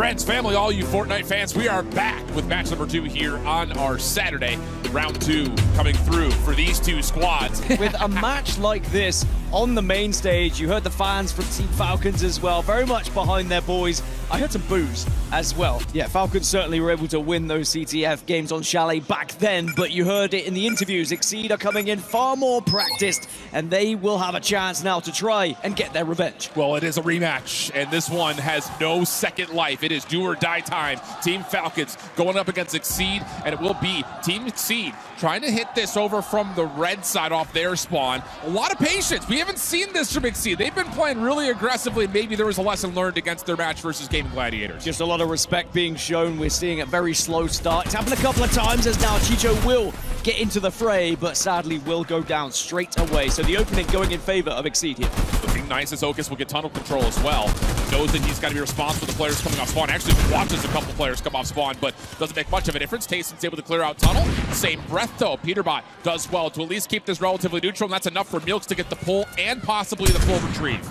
Friends, family, all you Fortnite fans, we are back with match number 2 here on our Saturday. Round 2 coming through for these two squads. With a match like this on the main stage, you heard the fans from Team Falcons as well, very much behind their boys. I heard some boos as well. Yeah, Falcons certainly were able to win those CTF games on Chalet back then, but you heard it in the interviews. Exceed are coming in far more practiced, and they will have a chance now to try and get their revenge. Well, it is a rematch, and this one has no second life. It is do or die time. Team Falcons going up against Exceed, and it will be Team Exceed trying to hit this over from the red side off their spawn. A lot of patience. We haven't seen this from Exceed. They've been playing really aggressively. Maybe there was a lesson learned against their match versus Gaming Gladiators. Just a lot of respect being shown. We're seeing a very slow start. It's happened a couple of times as now Chicho will get into the fray, but sadly will go down straight away. So the opening going in favor of Exceed here. Looking nice as Ocus will get tunnel control as well. Knows that he's got to be responsible for the players coming off spawn. Actually watches a couple players come off spawn, but doesn't make much of a difference. Tayson's able to clear out tunnel. Same breath though. PeterBot does well to at least keep this relatively neutral, and that's enough for Milks to get the pull and possibly the full retrieve.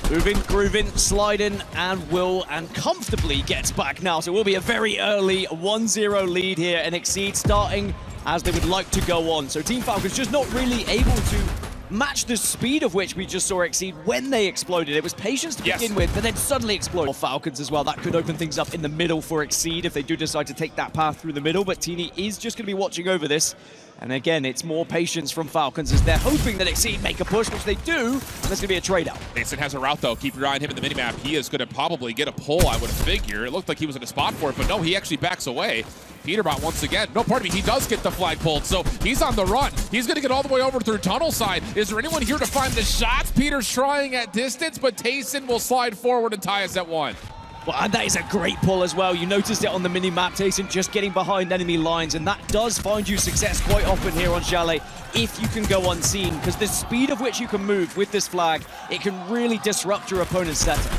Moving, grooving, sliding, and will and comfortably gets back now. So it will be a very early 1-0 lead here, and Exceed starting as they would like to go on. So Team Falcons just not really able to match the speed of which we just saw Exceed when they exploded. It was patience to begin with, but then suddenly explode. Falcons as well, that could open things up in the middle for Exceed if they do decide to take that path through the middle, but Teeny is just going to be watching over this. And again, it's more patience from Falcons as they're hoping that Exceed make a push, which they do, and there's going to be a trade out. Mason has a route though. Keep your eye on him in the minimap. He is going to probably get a pull, I would figure. It looked like he was in a spot for it, but no, he actually backs away. PeterBot once again, no, pardon me, he does get the flag pulled, so he's on the run. He's going to get all the way over through tunnel side. Is there anyone here to find the shots? Peter's trying at distance, but Tayson will slide forward and tie us at 1. Well, and that is a great pull as well. You noticed it on the mini-map, Tayson just getting behind enemy lines, and that does find you success quite often here on Chalet if you can go unseen, because the speed of which you can move with this flag, it can really disrupt your opponent's setup.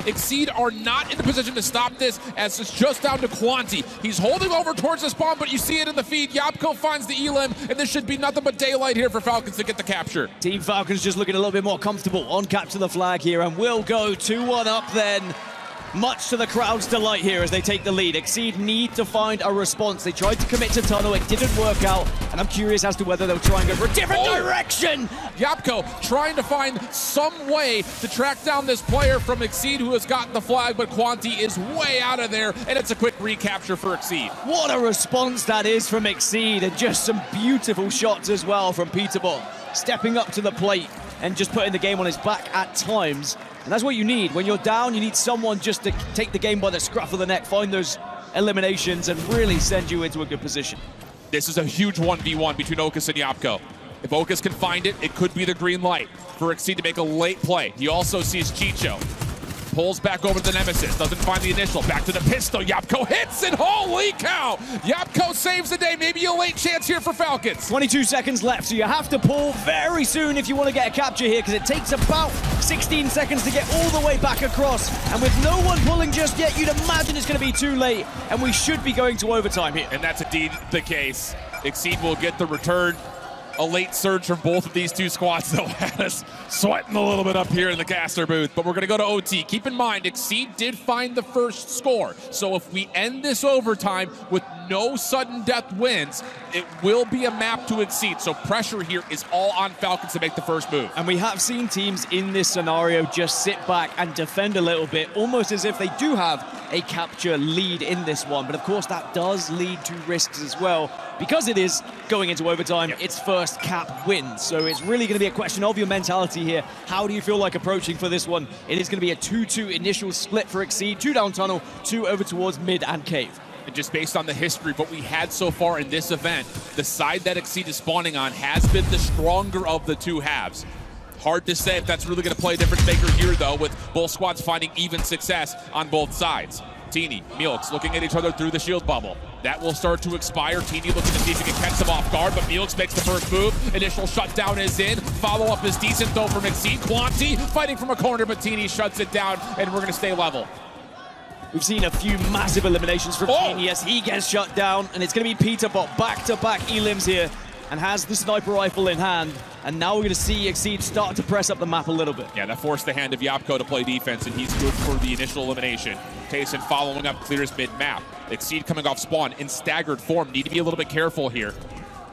Exceed are not in the position to stop this, as it's just down to Quanti. He's holding over towards the spawn, but you see it in the feed. Yapko finds the elim, and this should be nothing but daylight here for Falcons to get the capture. Team Falcons just looking a little bit more comfortable on capture the flag here, and will go 2-1 up then. Much to the crowd's delight here as they take the lead. Exceed need to find a response. They tried to commit to tunnel, it didn't work out, and I'm curious as to whether they'll try and go for a different direction. Yapko trying to find some way to track down this player from Exceed who has gotten the flag, but Quanti is way out of there, and it's a quick recapture for Exceed. What a response that is from Exceed, and just some beautiful shots as well from PeterBot, stepping up to the plate and just putting the game on his back at times. And that's what you need. When you're down, you need someone just to take the game by the scruff of the neck, find those eliminations, and really send you into a good position. This is a huge 1v1 between Ocus and Yapko. If Ocus can find it, it could be the green light for Exceed to make a late play. He also sees Chicho. Pulls back over to the Nemesis, doesn't find the initial, back to the pistol, Yapko hits it, holy cow! Yapko saves the day, maybe a late chance here for Falcons. 22 seconds left, so you have to pull very soon if you want to get a capture here, because it takes about 16 seconds to get all the way back across, and with no one pulling just yet, you'd imagine it's going to be too late, and we should be going to overtime here. And that's indeed the case. Exceed will get the return. A late surge from both of these two squads, though, had us sweating a little bit up here in the caster booth. But we're going to go to OT. Keep in mind, Exceed did find the first score. So if we end this overtime with no sudden death wins, it will be a map to Exceed. So pressure here is all on Falcons to make the first move. And we have seen teams in this scenario just sit back and defend a little bit, almost as if they do have a capture lead in this one. But of course, that does lead to risks as well. Because it is going into overtime, its first cap wins. So it's really going to be a question of your mentality here. How do you feel like approaching for this one? It is going to be a 2-2 initial split for Exceed, 2 down tunnel, 2 over towards mid and cave. And just based on the history of what we had so far in this event, the side that Exceed is spawning on has been the stronger of the two halves. Hard to say if that's really going to play a difference maker here, though, with both squads finding even success on both sides. Teeny, Milks looking at each other through the shield bubble. That will start to expire. Teeny looking to see if he can catch them off guard, but Milks makes the first move. Initial shutdown is in. Follow-up is decent, though, from Exceed. Quanti fighting from a corner, but Teeny shuts it down, and we're going to stay level. We've seen a few massive eliminations from Teeny as he gets shut down, and it's going to be PeterBot back-to-back elims here. and has the sniper rifle in hand. And now we're going to see Exceed start to press up the map a little bit. Yeah, that forced the hand of Yapko to play defense, and he's good for the initial elimination. Tayson following up, clears mid-map. Exceed coming off spawn in staggered form. Need to be a little bit careful here.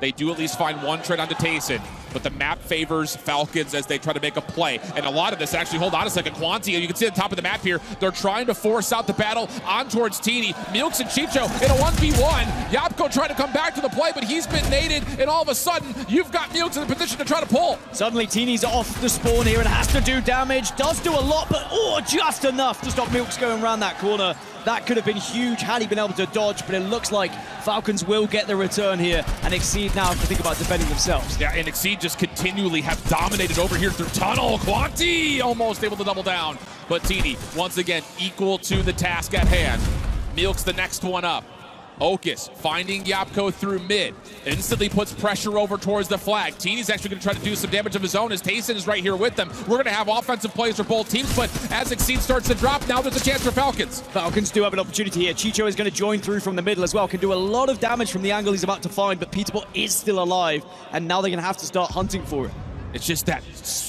They do at least find one trade onto Tayson, but the map favors Falcons as they try to make a play. And a lot of this, actually, hold on a second, Quanti, you can see at the top of the map here, they're trying to force out the battle on towards Teeny. Milks and Chicho in a 1v1. Yapko trying to come back to the play, but he's been naded, and all of a sudden, you've got Milks in the position to try to pull. Suddenly, Teeny's off the spawn here and has to do damage. Does do a lot, but just enough to stop Milks going around that corner. That could have been huge had he been able to dodge, but it looks like Falcons will get the return here, and Exceed now have to think about defending themselves. Yeah, and Exceed just continually have dominated over here through tunnel. Quanti almost able to double down, but Teeny, once again, equal to the task at hand. Milks the next one up. Okus finding Yapko through mid. Instantly puts pressure over towards the flag. Teeny's actually going to try to do some damage of his own as Tayson is right here with them. We're going to have offensive plays for both teams, but as Exceed starts to drop, now there's a chance for Falcons. Falcons do have an opportunity here. Chicho is going to join through from the middle as well. Can do a lot of damage from the angle he's about to find, but PeterBot is still alive, and now they're going to have to start hunting for it. It's just that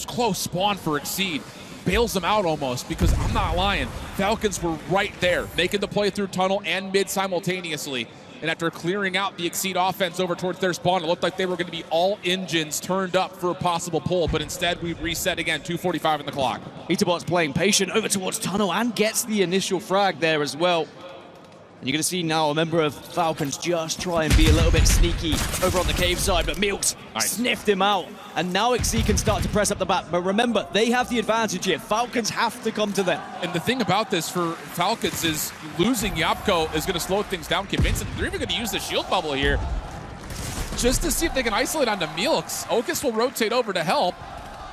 close spawn for Exceed. Bails them out almost, because I'm not lying. Falcons were right there, making the play through tunnel and mid simultaneously. And after clearing out the Exceed offense over towards their spawn, it looked like they were going to be all engines turned up for a possible pull, but instead we reset again, 2:45 in the clock. PeterBot's playing patient over towards tunnel and gets the initial frag there as well. And you're going to see now a member of Falcons just try and be a little bit sneaky over on the cave side, but Milks sniffed him out. And now Exceed can start to press up the map. But remember, they have the advantage here. Falcons have to come to them. And the thing about this for Falcons is losing Yapko is going to slow things down convincingly. They're even going to use the shield bubble here just to see if they can isolate onto Milks. Okus will rotate over to help.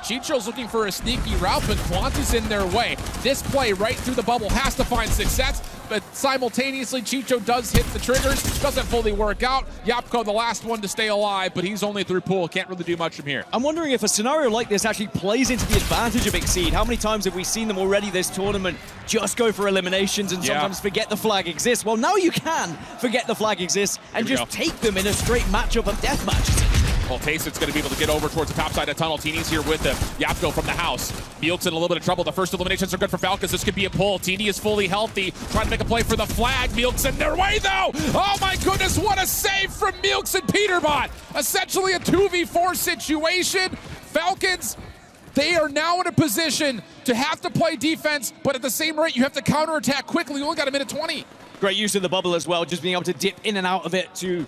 Chicho's looking for a sneaky route, but Quanti's in their way. This play right through the bubble has to find success, but simultaneously Chicho does hit the triggers. Doesn't fully work out. Yapko the last one to stay alive, but he's only through pool. Can't really do much from here. I'm wondering if a scenario like this actually plays into the advantage of Exceed. How many times have we seen them already this tournament just go for eliminations and sometimes forget the flag exists? Well, now you can forget the flag exists and just take them in a straight matchup of deathmatch. Well, Tayson's going to be able to get over towards the top side of tunnel. Teeny's here with him. Yapko from the house. Milks in a little bit of trouble. The first eliminations are good for Falcons. This could be a pull. Teeny is fully healthy. Trying to make a play for the flag. Milks in their way, though. Oh, my goodness. What a save from Milks and PeterBot. Essentially a 2v4 situation. Falcons, they are now in a position to have to play defense, but at the same rate, you have to counterattack quickly. You only got a minute 20. Great use of the bubble as well. Just being able to dip in and out of it to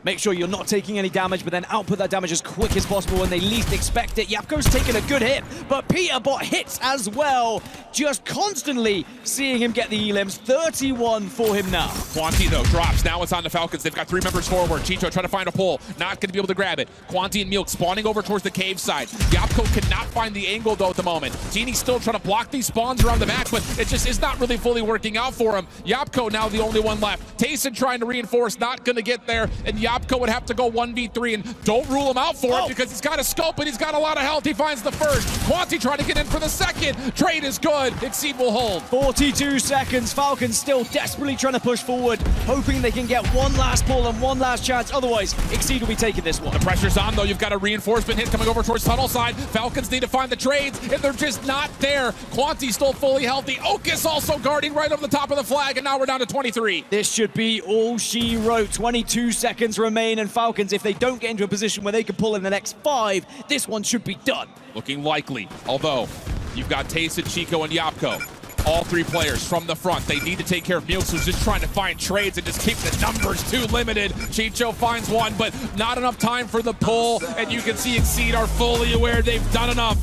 make sure you're not taking any damage, but then output that damage as quick as possible when they least expect it. Yapko's taking a good hit, but PeterBot hits as well. Just constantly seeing him get the elims. 31 for him now. Quanti, though, drops. Now it's on the Falcons. They've got 3 members forward. Chicho trying to find a pull. Not going to be able to grab it. Quanti and Milk spawning over towards the cave side. Yapko cannot find the angle, though, at the moment. Teeny's still trying to block these spawns around the back, but it just is not really fully working out for him. Yapko now the only one left. Tayson trying to reinforce, not going to get there, and Yapko would have to go 1v3, and don't rule him out for it because he's got a scope and he's got a lot of health. He finds the first. Quanti trying to get in for the second. Trade is good. Exceed will hold. 42 seconds. Falcons still desperately trying to push forward, hoping they can get one last pull and one last chance. Otherwise, Exceed will be taking this one. The pressure's on, though. You've got a reinforcement hit coming over towards tunnel side. Falcons need to find the trades, and they're just not there. Quanti still fully healthy. Okus also guarding right over the top of the flag, and now we're down to 23. This should be all she wrote. 22 seconds remain, and Falcons, if they don't get into a position where they can pull in the next 5, this one should be done. Looking likely, although you've got Tayson, Chico, and Yapko. All 3 players from the front. They need to take care of Milks, who's just trying to find trades and just keep the numbers too limited. Chicho finds one, but not enough time for the pull, and you can see Exceed are fully aware they've done enough.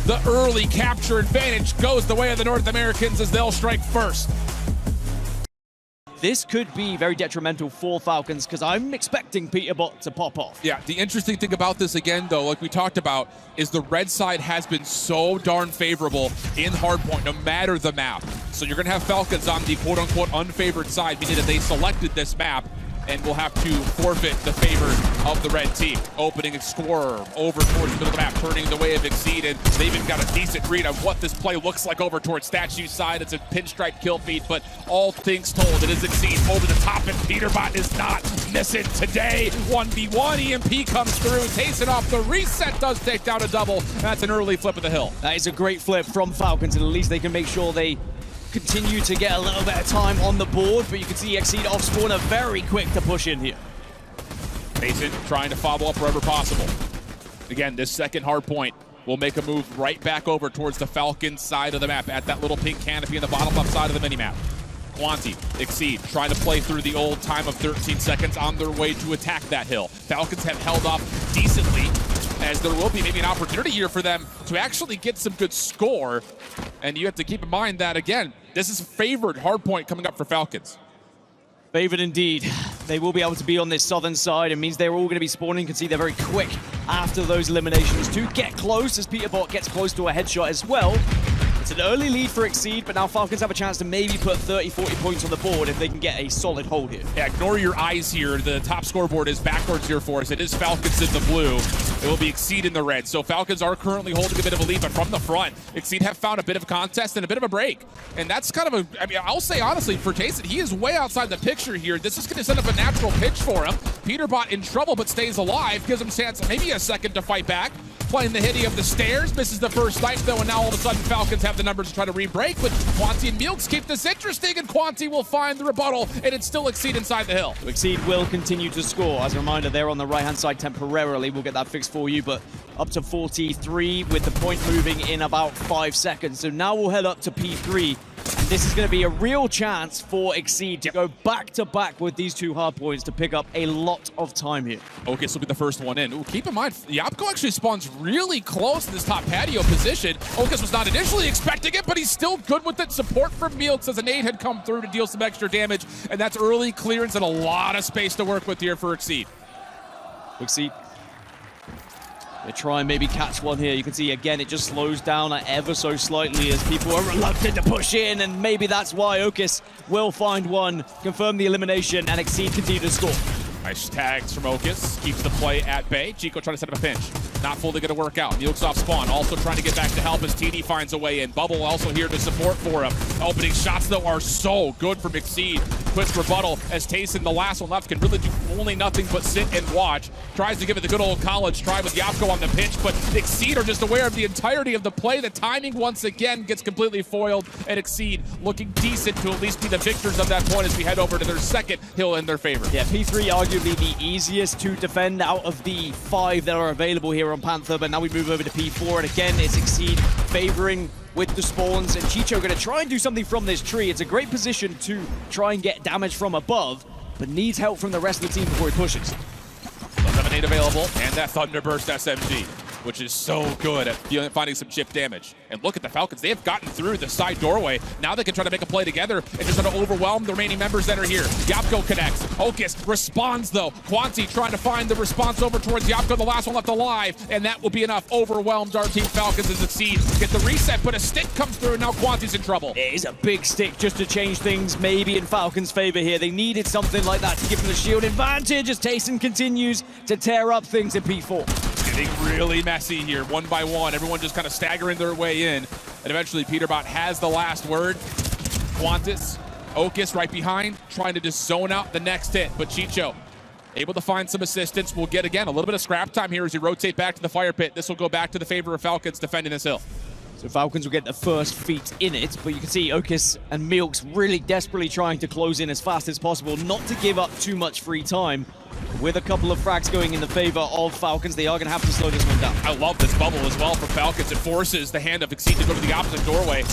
The early capture advantage goes the way of the North Americans as they'll strike first. This could be very detrimental for Falcons because I'm expecting PeterBot to pop off. Yeah, the interesting thing about this again, though, like we talked about, is the red side has been so darn favorable in hardpoint, no matter the map. So you're going to have Falcons on the quote-unquote unfavored side, meaning that they selected this map. and will have to forfeit the favor of the red team. Opening a swerve over towards the middle of the map, turning the way of Exceed, and they even got a decent read on what this play looks like over towards Statue side. It's a pinstripe kill feed, but all things told, it is Exceed over the top, and PeterBot is not missing today. 1v1, EMP comes through, Tayson off the reset, does take down a double. That's an early flip of the hill. That is a great flip from Falcons, and at least they can make sure they continue to get a little bit of time on the board, but you can see Exceed off spawner very quick to push in here. Tayson trying to follow up wherever possible. Again, this second hard point will make a move right back over towards the Falcons side of the map at that little pink canopy in the bottom left side of the minimap. Quanti, Exceed, trying to play through the old time of 13 seconds on their way to attack that hill. Falcons have held off decently, as there will be maybe an opportunity here for them to actually get some good score. And you have to keep in mind that, again, this is a favored hard point coming up for Falcons. Favored indeed. They will be able to be on this southern side. It means they're all going to be spawning. You can see they're very quick after those eliminations to get close, as PeterBot gets close to a headshot as well. It's an early lead for Exceed, but now Falcons have a chance to maybe put 30, 40 points on the board if they can get a solid hold here. Yeah, ignore your eyes here. The top scoreboard is backwards here for us. It is Falcons in the blue. It will be Exceed in the red. So Falcons are currently holding a bit of a lead, but from the front, Exceed have found a bit of a contest and a bit of a break. And that's kind of a, I mean, I'll say honestly, for Tayson, he is way outside the picture here. This is going to set up a natural pitch for him. PeterBot in trouble, but stays alive. Gives him a chance, maybe a second to fight back. Playing the hitty of the stairs, misses the first snipe though, and now all of a sudden Falcons have the numbers to try to re-break, but Quanti and Milks keep this interesting, and Quanti will find the rebuttal, and it's still Exceed inside the hill. Exceed will continue to score. As a reminder, they're on the right-hand side temporarily. We'll get that fixed for you, but up to 43 with the point moving in about 5 seconds. So now we'll head up to P3. And this is going to be a real chance for Exceed to go back-to-back with these two hard points to pick up a lot of time here. Okis will be the first one in. Ooh, keep in mind, Yapko actually spawns really close to this top patio position. Okis was not initially expecting it, but he's still good with it. Support from Milks as a nade had come through to deal some extra damage, and that's early clearance and a lot of space to work with here for Exceed. Exceed. They try and maybe catch one here. You can see, again, it just slows down ever so slightly as people are reluctant to push in, and maybe that's why Okis will find one, confirm the elimination, and Exceed continue to score. Nice tags from Okis, keeps the play at bay. Chico trying to set up a pinch. Not fully going to work out. Milks off spawn, also trying to get back to help as TD finds a way in. Bubble also here to support for him. Opening shots, though, are so good from Exceed. Quick rebuttal as Tayson, the last one left, can really do only nothing but sit and watch. Tries to give it the good old college try with Yapko on the pitch, but Exceed are just aware of the entirety of the play. The timing, once again, gets completely foiled, and Exceed looking decent to at least be the victors of that point as we head over to their second hill in their favor. Yeah, P3 arguably the easiest to defend out of the 5 that are available here on Panther, but now we move over to P4, and again, it's Exceed favoring with the spawns, and Chicho going to try and do something from this tree. It's a great position to try and get damage from above, but needs help from the rest of the team before he pushes. Lemonade available, and that Thunderburst SMG, which is so good at finding some chip damage. And look at the Falcons. They have gotten through the side doorway. Now they can try to make a play together and just try to overwhelm the remaining members that are here. Yapko connects. Okis responds, though. Quanti trying to find the response over towards Yapko, the last one left alive, and that will be enough. Overwhelmed our team Falcons as Exceed get the reset, but a stick comes through, and now Quanti's in trouble. It is a big stick just to change things maybe in Falcons' favor here. They needed something like that to give them the shield advantage as Tayson continues to tear up things in P4. Getting really messy here, one by one. Everyone just kind of staggering their way in. And eventually PeterBot has the last word. Quantis, Okis right behind, trying to just zone out the next hit. But Chicho able to find some assistance. We'll get, again, a little bit of scrap time here as we rotate back to the fire pit. This will go back to the favor of Falcons defending this hill. So Falcons will get the first feet in it, but you can see Okis and Milks really desperately trying to close in as fast as possible, not to give up too much free time. With a couple of frags going in the favor of Falcons, they are going to have to slow this one down. I love this bubble as well for Falcons. It forces the hand of Exceed to go to the opposite doorway.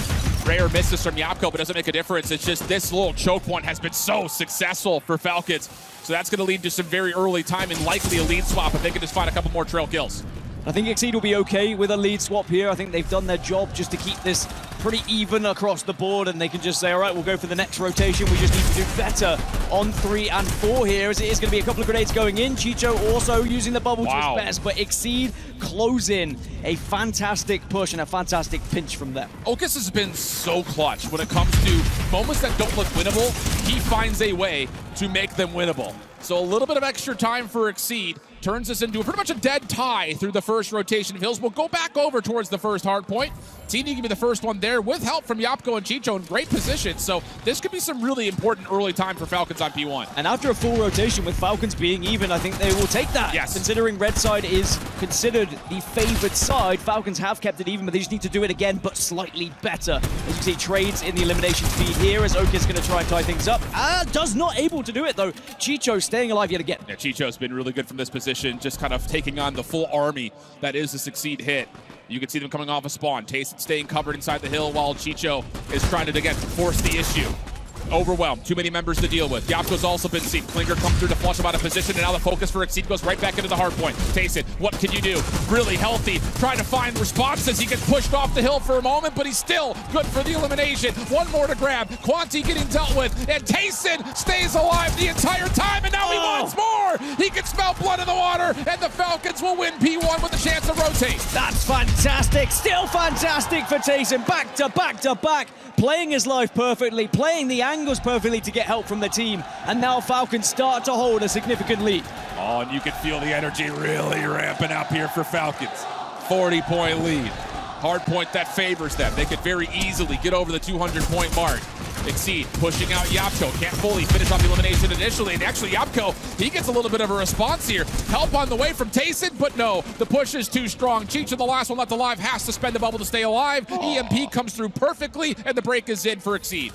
Rare misses from Yapko, but doesn't make a difference. It's just this little choke point has been so successful for Falcons. So that's going to lead to some very early time and likely a lead swap if they can just find a couple more trail kills. I think Exceed will be okay with a lead swap here. I think they've done their job just to keep this pretty even across the board, and they can just say, all right, we'll go for the next rotation. We just need to do better on 3 and 4 here, as it is going to be a couple of grenades going in. Chicho also using the bubble to his best, but Exceed close in a fantastic push and a fantastic pinch from them. Okus has been so clutch when it comes to moments that don't look winnable. He finds a way to make them winnable. So a little bit of extra time for Exceed turns this into pretty much a dead tie through the first rotation of hills. We'll go back over towards the first hard point. Teeny can be the first one there with help from Yapko and Chicho in great position. So this could be some really important early time for Falcons on P1. And after a full rotation with Falcons being even, I think they will take that. Yes. Considering red side is considered the favored side, Falcons have kept it even, but they just need to do it again, but slightly better. As you see, trades in the elimination feed here as Okus is going to try and tie things up. Does not able to do it though. Chicho staying alive yet again. Yeah, Chicho's been really good from this position, just kind of taking on the full army that is the Succeed hit. You can see them coming off a spawn. Tayson staying covered inside the hill while Chicho is trying to, again, force the issue. Overwhelmed. Too many members to deal with. Yapko's also been seen. Klinger comes through to flush him out of position, and now the focus for Exceed goes right back into the hard point. Tayson, what can you do? Really healthy, trying to find responses. He gets pushed off the hill for a moment, but he's still good for the elimination. One more to grab. Quanti getting dealt with, and Tayson stays alive the entire time, and now he wants more! He can smell blood in the water, and the Falcons will win P1 with a chance to rotate. That's fantastic. Still fantastic for Tayson. Back to back to back. Playing his life perfectly, playing the angles perfectly to get help from the team, and now Falcons start to hold a significant lead. Oh, and you can feel the energy really ramping up here for Falcons. 40-point lead. Hard point that favors them. They could very easily get over the 200-point mark. Exceed pushing out Yapko. Can't fully finish off the elimination initially. And actually, Yapko, he gets a little bit of a response here. Help on the way from Tayson, but no, the push is too strong. Chicho, the last one left alive, has to spend the bubble to stay alive. EMP comes through perfectly, and the break is in for Exceed.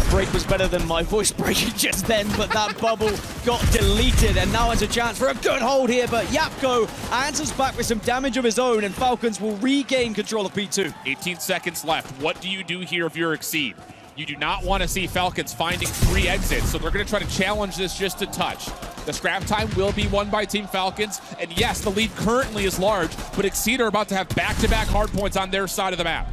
Break was better than my voice breaking just then, but that bubble got deleted, and now has a chance for a good hold here, but Yapko answers back with some damage of his own, and Falcons will regain control of P2. 18 seconds left. What do you do here if you're Exceed? You do not want to see Falcons finding 3 exits, so they're going to try to challenge this just a touch. The scrap time will be won by Team Falcons, and yes, the lead currently is large, but Exceed are about to have back-to-back hard points on their side of the map.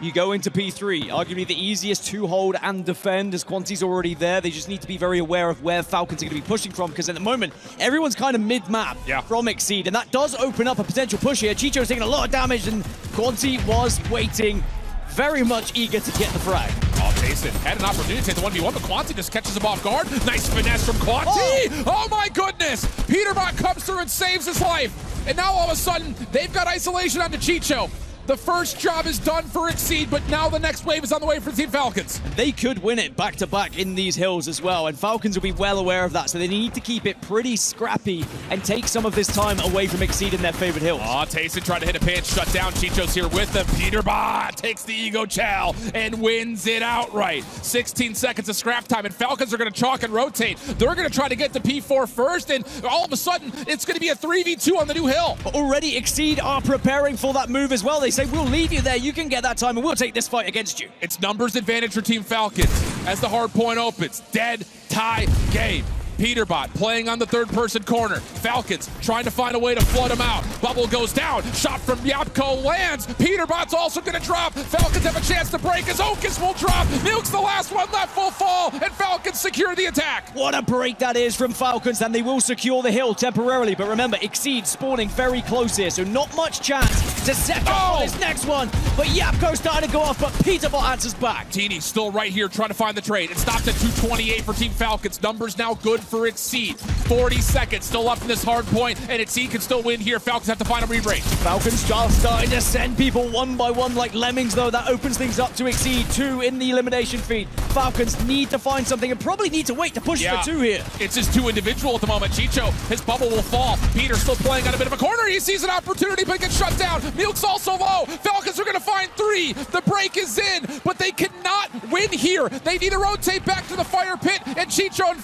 You go into P3, arguably the easiest to hold and defend, as Quanti's already there. They just need to be very aware of where Falcons are going to be pushing from, because at the moment, everyone's kind of mid-map from Exceed, and that does open up a potential push here. Chicho's taking a lot of damage, and Quanti was waiting, very much eager to get the frag. Oh, Tayson had an opportunity to take the 1v1, but Quanti just catches him off guard. Nice finesse from Quanti! Oh my goodness! PeterBot comes through and saves his life. And now all of a sudden, they've got isolation onto Chicho. The first job is done for Exceed, but now the next wave is on the way for Team Falcons. They could win it back-to-back in these hills as well, and Falcons will be well aware of that, so they need to keep it pretty scrappy and take some of this time away from Exceed in their favorite hills. Oh, Tayson tried to hit a pinch, shut down. Chicho's here with them. PeterBot takes the Ego Chow and wins it outright. 16 seconds of scrap time, and Falcons are going to chalk and rotate. They're going to try to get to P4 first, and all of a sudden, it's going to be a 3v2 on the new hill. Already Exceed are preparing for that move as well. They say, we'll leave you there, you can get that time, and we'll take this fight against you. It's numbers advantage for Team Falcons as the hard point opens. Dead tie game. PeterBot playing on the third-person corner. Falcons trying to find a way to flood him out. Bubble goes down. Shot from Yapko lands. PeterBot's also going to drop. Falcons have a chance to break as Okus will drop. Milk's the last one left, full fall, and Falcons secure the attack. What a break that is from Falcons, and they will secure the hill temporarily. But remember, Exceed spawning very close here, so not much chance to set up on this next one. But Yapko starting to go off, but PeterBot answers back. Teeny still right here trying to find the trade. It stopped at 228 for Team Falcons. Numbers now good for Exceed. 40 seconds still up in this hard point, and Exceed can still win here. Falcons have to find a re-break. Falcons just starting to send people one by one like lemmings, though. That opens things up to Exceed. 2 in the elimination feed. Falcons need to find something and probably need to wait to push for 2 here. It's just 2 individual at the moment. Chicho, his bubble will fall. Peter still playing on a bit of a corner. He sees an opportunity, but gets shut down. Milk's also low. Falcons are going to find 3. The break is in, but they cannot win here. They need to rotate back to the fire pit, and Chicho and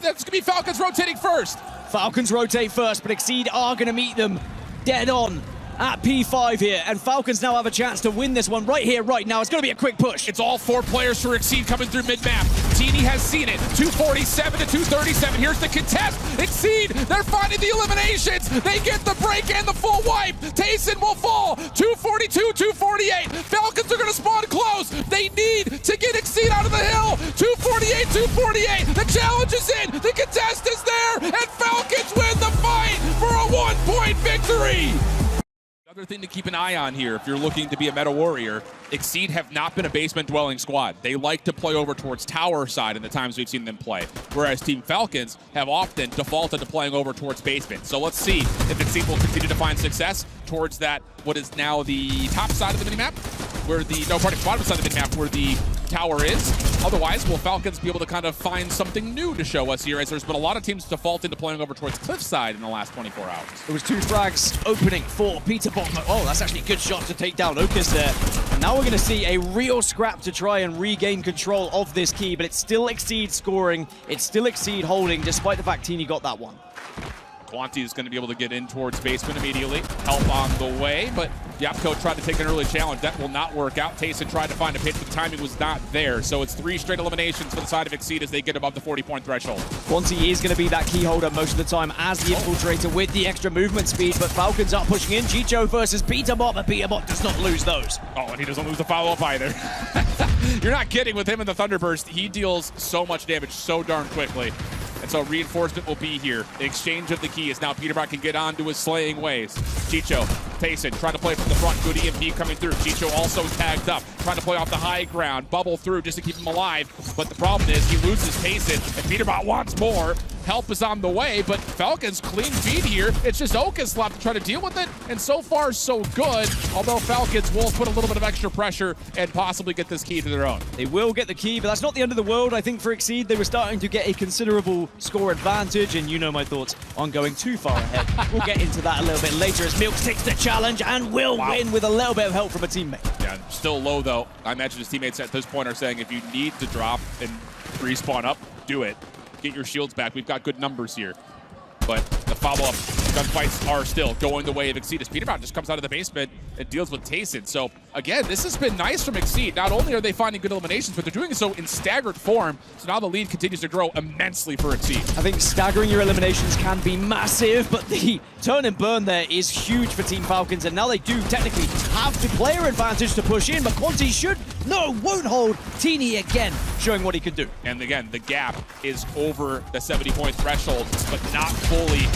that's going to be Falcons rotating first. Falcons rotate first, but Exceed are going to meet them dead on at P5 here, and Falcons now have a chance to win this one right here, right now. It's going to be a quick push. It's all 4 players for Exceed coming through mid-map. Teeny has seen it. 247 to 237. Here's the contest. Exceed, they're finding the eliminations. They get the break and the full wipe. Tayson will fall. 242, 248. Falcons are going to spawn close. They need to get Exceed out of the hill. 248, 248. The challenge is in. The contest is there. And Falcons win the fight for a 1-point victory. Another thing to keep an eye on here, if you're looking to be a meta warrior, Exceed have not been a basement-dwelling squad. They like to play over towards tower side in the times we've seen them play, whereas Team Falcons have often defaulted to playing over towards basement. So let's see if Exceed will continue to find success towards that, what is now the top side of the minimap, where the, bottom side of the minimap where the tower is. Otherwise, will Falcons be able to kind of find something new to show us here, as there's been a lot of teams defaulting to playing over towards cliffside in the last 24 hours. There was 2 frags opening for PeterBot. Oh, that's actually a good shot to take down Okas there. And now we're going to see a real scrap to try and regain control of this key, but it's still Exceed scoring. It's still Exceed holding, despite the fact Teeny got that one. Quanti is going to be able to get in towards basement immediately. Help on the way, but Yapko tried to take an early challenge. That will not work out. Tayson tried to find a pitch, but the timing was not there. So it's 3 straight eliminations for the side of Exceed as they get above the 40-point threshold. Quanti is going to be that key holder most of the time as the infiltrator with the extra movement speed, but Falcons are pushing in. Chicho versus PeterBot, but PeterBot does not lose those. Oh, and he doesn't lose the follow-up either. You're not kidding with him in the Thunderburst. He deals so much damage so darn quickly. And so reinforcement will be here. The exchange of the key is now PeterBot can get on to his slaying ways. Chicho, Tayson trying to play from the front. Good EMP coming through. Chicho also tagged up, trying to play off the high ground. Bubble through just to keep him alive. But the problem is he loses Tayson, and PeterBot wants more. Help is on the way, but Falcons clean feed here. It's just Okas left to try to deal with it, and so far so good. Although Falcons will put a little bit of extra pressure and possibly get this key to their own. They will get the key, but that's not the end of the world. I think for Exceed, they were starting to get a considerable score advantage, and you know my thoughts on going too far ahead. We'll get into that a little bit later as Milk takes the challenge and will win with a little bit of help from a teammate. Yeah, still low though. I imagine his teammates at this point are saying if you need to drop and respawn up, do it. Get your shields back. We've got good numbers here. But the follow-up gunfights are still going the way of Exceed as PeterBot just comes out of the basement and deals with Tayson. So again, this has been nice from Exceed. Not only are they finding good eliminations, but they're doing so in staggered form. So now the lead continues to grow immensely for Exceed. I think staggering your eliminations can be massive, but the turn and burn there is huge for Team Falcons. And now they do technically have the player advantage to push in, but Quanti won't hold. Teeny again showing what he can do. And again, the gap is over the 70-point threshold, but not fully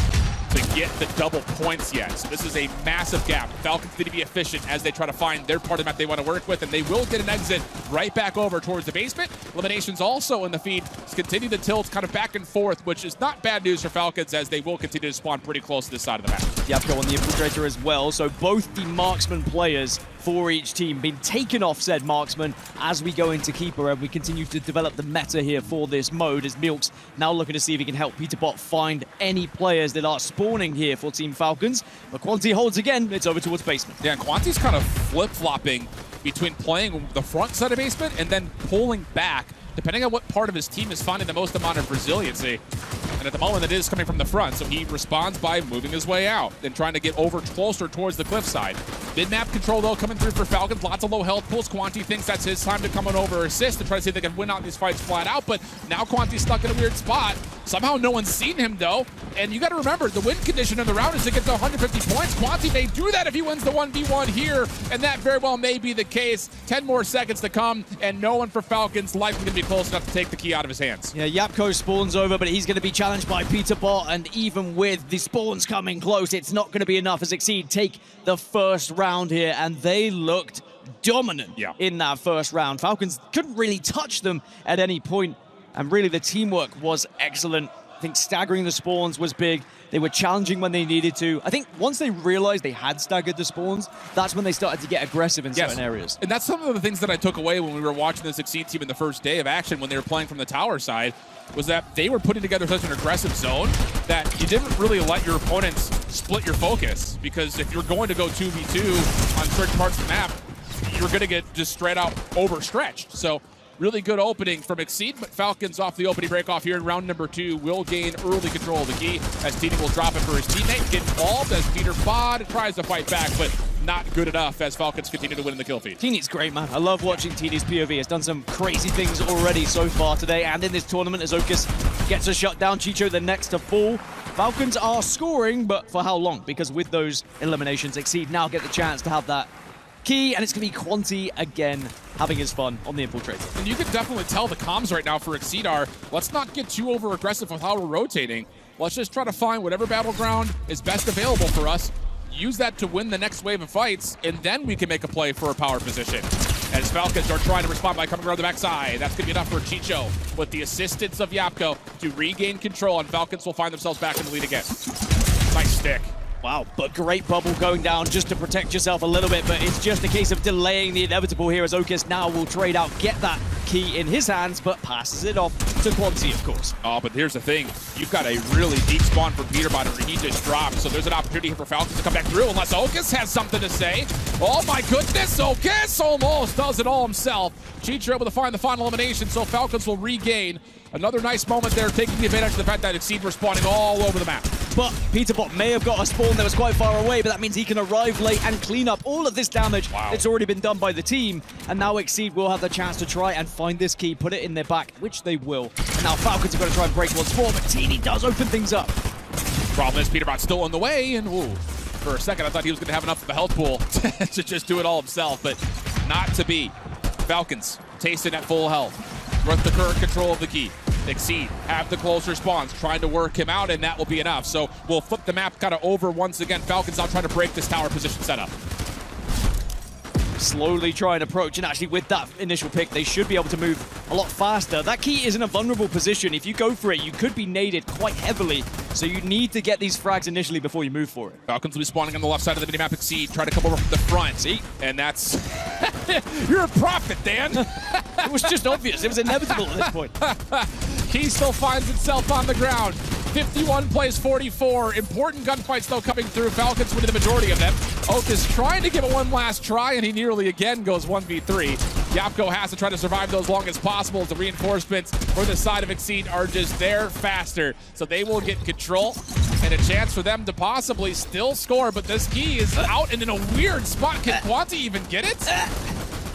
to get the double points yet. So this is a massive gap. Falcons need to be efficient as they try to find their part of the map they want to work with, and they will get an exit right back over towards the basement. Eliminations also in the feed continue to tilt kind of back and forth, which is not bad news for Falcons as they will continue to spawn pretty close to this side of the map. Yapko on the infiltrator as well, so both the marksman players for each team being taken off said marksman as we go into Keeper, and we continue to develop the meta here for this mode as Milk's now looking to see if he can help PeterBot find any players that are spawning here for Team Falcons. But Quanti holds again, it's over towards basement. Yeah, and Quanti's kind of flip-flopping between playing the front side of basement and then pulling back, depending on what part of his team is finding the most amount of resiliency. And at the moment, it is coming from the front, so he responds by moving his way out and trying to get over closer towards the cliffside. Mid-map control, though, coming through for Falcons. Lots of low health pools. Quanti thinks that's his time to come on over assist and try to see if they can win out these fights flat out, but now Quanti's stuck in a weird spot. Somehow no one's seen him, though. And you got to remember, the win condition in the round is to get to 150 points. Quanti may do that if he wins the 1v1 here, and that very well may be the case. 10 more seconds to come, and no one for Falcons likely going to be close enough to take the key out of his hands. Yeah, Yapko spawns over, but he's going to be challenged by PeterBot, and even with the spawns coming close, it's not going to be enough as Exceed take the first round here, and they looked dominant in that first round. Falcons couldn't really touch them at any point, and really the teamwork was excellent. I think staggering the spawns was big. They were challenging when they needed to. I think once they realized they had staggered the spawns, that's when they started to get aggressive in certain areas. And that's some of the things that I took away when we were watching the Exceed team in the first day of action when they were playing from the tower side, was that they were putting together such an aggressive zone that you didn't really let your opponents split your focus, because if you're going to go 2v2 on certain parts of the map, you're going to get just straight out overstretched. So Really good opening from Exceed, but Falcons off the opening break off here in round number 2 will gain early control of the key as TD will drop it for his teammate. Get involved as PeterBot tries to fight back, but not good enough as Falcons continue to win in the kill feed. Teeny's great, man. I love watching Teeny's POV. Has done some crazy things already so far today and in this tournament as Okus gets a shutdown. Chicho the next to fall. Falcons are scoring, but for how long? Because with those eliminations, Exceed now get the chance to have that key, and it's going to be Quanti again having his fun on the Infiltrator. And you can definitely tell the comms right now for Exceed are, let's not get too over-aggressive with how we're rotating. Let's just try to find whatever battleground is best available for us, use that to win the next wave of fights, and then we can make a play for a power position. As Falcons are trying to respond by coming around the backside. That's going to be enough for Chicho with the assistance of Yapko to regain control, and Falcons will find themselves back in the lead again. Nice stick. Wow, but great bubble going down just to protect yourself a little bit, but it's just a case of delaying the inevitable here as Okus now will trade out, get that key in his hands, but passes it off to Quanti, of course. Oh, but here's the thing. You've got a really deep spawn for PeterBot, and he just dropped, so there's an opportunity here for Falcons to come back through unless Okus has something to say. Oh my goodness, Okus almost does it all himself. Chicho able to find the final elimination, so Falcons will regain. Another nice moment there, taking advantage of the fact that Exceed were spawning all over the map. But PeterBot may have got a spawn that was quite far away, but that means he can arrive late and clean up all of this damage that's already been done by the team. And now Exceed will have the chance to try and find this key, put it in their back, which they will. And now Falcons are going to try and break once more, but Teeny does open things up. Problem is PeterBot's still on the way, and ooh, for a second I thought he was going to have enough of a health pool to just do it all himself, but not to be. Falcons, Tayson at full health, with the current control of the key. Exceed have the closer spawns, trying to work him out, and that will be enough. So we'll flip the map kind of over once again. Falcons now trying to break this tower position setup. Slowly try and approach, and actually with that initial pick, they should be able to move a lot faster. That key is in a vulnerable position. If you go for it, you could be naded quite heavily, so you need to get these frags initially before you move for it. Falcons will be spawning on the left side of the minimap. Exceed, try to come over from the front. See? And that's... You're a prophet, Dan! It was just obvious. It was inevitable at this point. Key still finds itself on the ground. 51 plays 44. Important gunfights, though, coming through. Falcons winning the majority of them. Okus trying to give it one last try, and he nearly again goes 1v3. Yapko has to try to survive those long as possible as the reinforcements for the side of Exceed are just there faster. So they will get control and a chance for them to possibly still score, but this key is out and in a weird spot. Can Quanti even get it?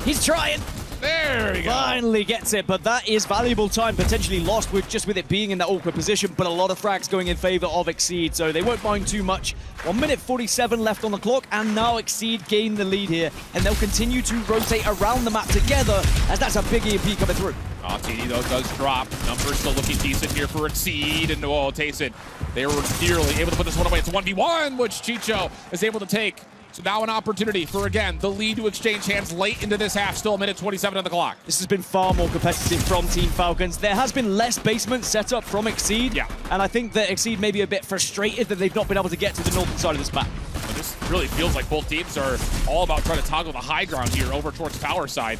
He's trying. There we go. Finally gets it, but that is valuable time potentially lost with it being in that awkward position, but a lot of frags going in favor of Exceed, so they won't mind too much. 1 minute 47 left on the clock, and now Exceed gain the lead here, and they'll continue to rotate around the map together as that's a big EMP coming through. Oh, TD, though, does drop. Numbers still looking decent here for Exceed, and oh, Tayson, they were nearly able to put this one away. It's 1v1, which Chicho is able to take. So now an opportunity for, again, the lead to exchange hands late into this half. Still a minute 27 on the clock. This has been far more competitive from Team Falcons. There has been less basement set up from Exceed. Yeah. And I think that Exceed may be a bit frustrated that they've not been able to get to the northern side of this map. But this really feels like both teams are all about trying to toggle the high ground here over towards tower side.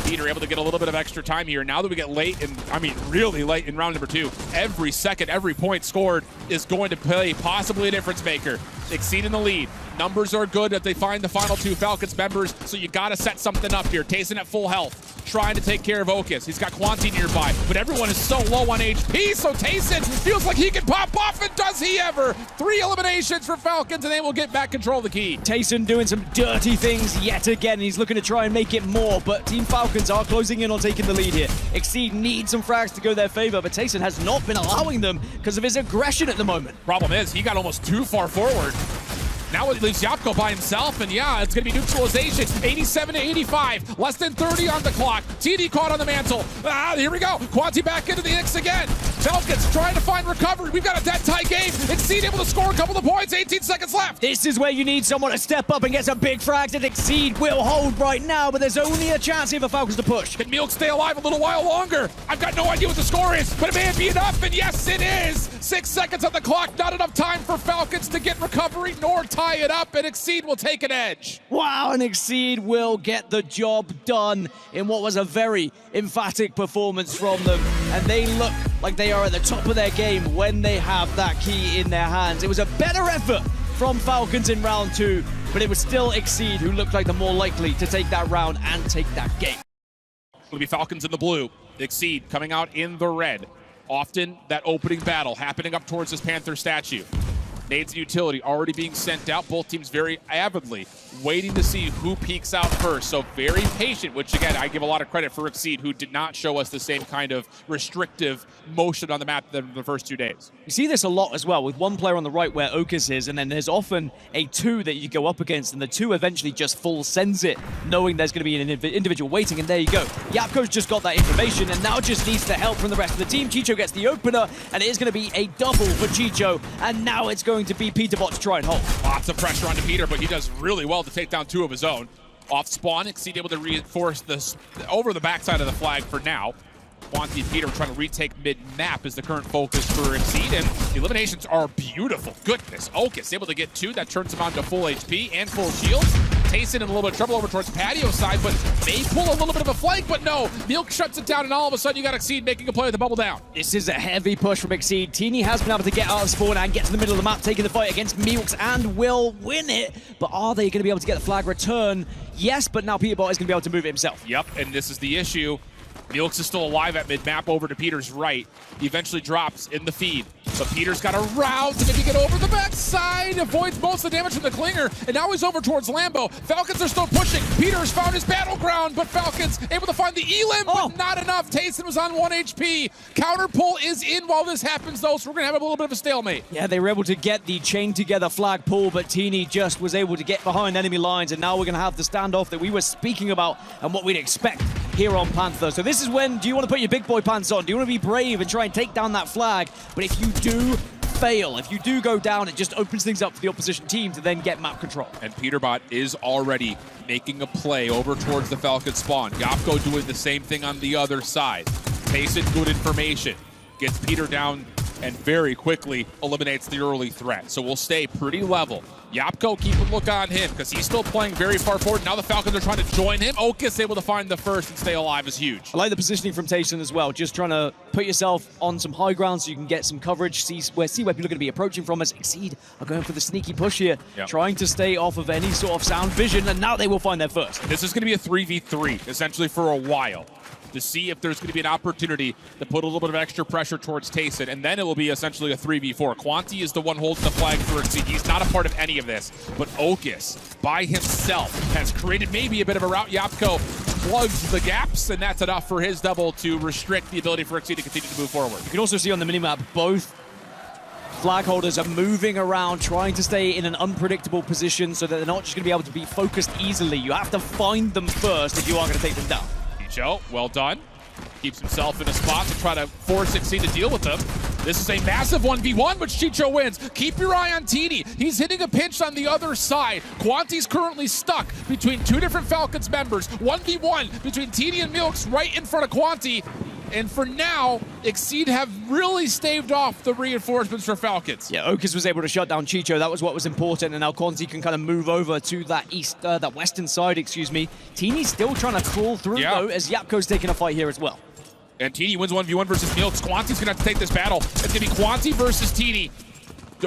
Peter able to get a little bit of extra time here. Now that we get late, and I mean really late in round number 2, every second, every point scored is going to play possibly a difference maker. Exceed in the lead. Numbers are good that they find the final 2 Falcons members, so you got to set something up here. Tayson at full health, trying to take care of Okus. He's got Quanti nearby, but everyone is so low on HP, so Tayson feels like he can pop off, and does he ever? 3 eliminations for Falcons, and they will get back control of the key. Tayson doing some dirty things yet again. He's looking to try and make it more, but Team Falcons are closing in on taking the lead here. Exceed needs some frags to go their favor, but Tayson has not been allowing them because of his aggression at the moment. Problem is, he got almost too far forward. Now it leaves Yapko by himself, and yeah, it's going to be neutralization. 87 to 85, less than 30 on the clock. TD caught on the mantle. Here we go. Quanti back into the X again. Falcons trying to find recovery. We've got a dead tie game. Exceed able to score a couple of points. 18 seconds left. This is where you need someone to step up and get some big frags, and Exceed will hold right now, but there's only a chance here for Falcons to push. Can Milk stay alive a little while longer? I've got no idea what the score is, but it may be enough, and yes, it is. 6 seconds on the clock. Not enough time for Falcons to get recovery nor tie it up, and Exceed will take an edge. Wow, and Exceed will get the job done in what was a very emphatic performance from them, and they look like they are at the top of their game when they have that key in their hands. It was a better effort from Falcons in round 2, but it was still Exceed who looked like the more likely to take that round and take that game. It'll be Falcons in the blue. Exceed coming out in the red. Often that opening battle happening up towards this Panther statue. Nades and utility already being sent out. Both teams very avidly waiting to see who peeks out first. So very patient, which again, I give a lot of credit for Exceed, who did not show us the same kind of restrictive motion on the map than the first 2 days. You see this a lot as well with one player on the right where Okus is, and then there's often a 2 that you go up against, and the 2 eventually just full sends it, knowing there's going to be an individual waiting, and there you go. Yapko's just got that information, and now just needs the help from the rest of the team. Chicho gets the opener, and it is going to be a double for Chicho, and now it's going to be PeterBot to try and hold. Lots of pressure onto Peter, but he does really well to take down 2 of his own. Off spawn, Exceed able to reinforce this over the backside of the flag for now. Quanti and Peter trying to retake mid-map is the current focus for Exceed, and the eliminations are beautiful. Goodness, Okus able to get 2. That turns him on to full HP and full shields. Tayson in a little bit of trouble over towards patio side, but may pull a little bit of a flank, but no. Milk shuts it down, and all of a sudden you got Exceed making a play with the bubble down. This is a heavy push from Exceed. Teeny has been able to get out of spawn and get to the middle of the map, taking the fight against Milks, and will win it. But are they going to be able to get the flag return? Yes, but now PeterBot is going to be able to move it himself. Yep, and this is the issue. Milks is still alive at mid-map over to Peter's right. He eventually drops in the feed. But Peter's got a route to maybe get over the backside, avoids most of the damage from the Klinger, and now he's over towards Lambo. Falcons are still pushing. Peter's found his battleground, but Falcons able to find the Elim, but not enough. Tayson was on 1 HP. Counter pull is in while this happens, though, so we're going to have a little bit of a stalemate. Yeah, they were able to get the chain together flag pull, but Teeny just was able to get behind enemy lines, and now we're going to have the standoff that we were speaking about and what we'd expect here on Panther. So this is when, do you want to put your big boy pants on? Do you want to be brave and try and take down that flag? But if you do fail, if you do go down, it just opens things up for the opposition team to then get map control. And PeterBot is already making a play over towards the Falcon spawn. Yapko doing the same thing on the other side. Tayson, good information. Gets Peter down and very quickly eliminates the early threat. So we'll stay pretty level. Yapko, keep a look on him because he's still playing very far forward. Now the Falcons are trying to join him. Okus able to find the first and stay alive is huge. I like the positioning from Tayson as well. Just trying to put yourself on some high ground so you can get some coverage, see where people are going to be approaching from as Exceed are going for the sneaky push here, trying to stay off of any sort of sound vision, and now they will find their first. This is going to be a 3v3, essentially for a while, to see if there's going to be an opportunity to put a little bit of extra pressure towards Tayson, and then it will be essentially a 3v4. Quanti is the one holding the flag for Exceed. He's not a part of any of this, but Okus, by himself, has created maybe a bit of a route. Yapko plugs the gaps, and that's enough for his double to restrict the ability for Exceed to continue to move forward. You can also see on the minimap, both flag holders are moving around, trying to stay in an unpredictable position so that they're not just going to be able to be focused easily. You have to find them first if you are going to take them down. Joe, well done. Keeps himself in a spot to try to force Exceed to deal with them. This is a massive 1v1, but Chicho wins. Keep your eye on Teeny. He's hitting a pinch on the other side. Quanti's currently stuck between 2 different Falcons members. 1v1 between Teeny and Milks right in front of Quanti. And for now, Exceed have really staved off the reinforcements for Falcons. Yeah, Okus was able to shut down Chicho. That was what was important, and now Quanti can kind of move over to that western side, excuse me. Teeny's still trying to crawl through, though, as Yapko's taking a fight here as well. And Teeny wins 1v1 versus Milks. Quanti's gonna have to take this battle. It's gonna be Quanti versus Teeny.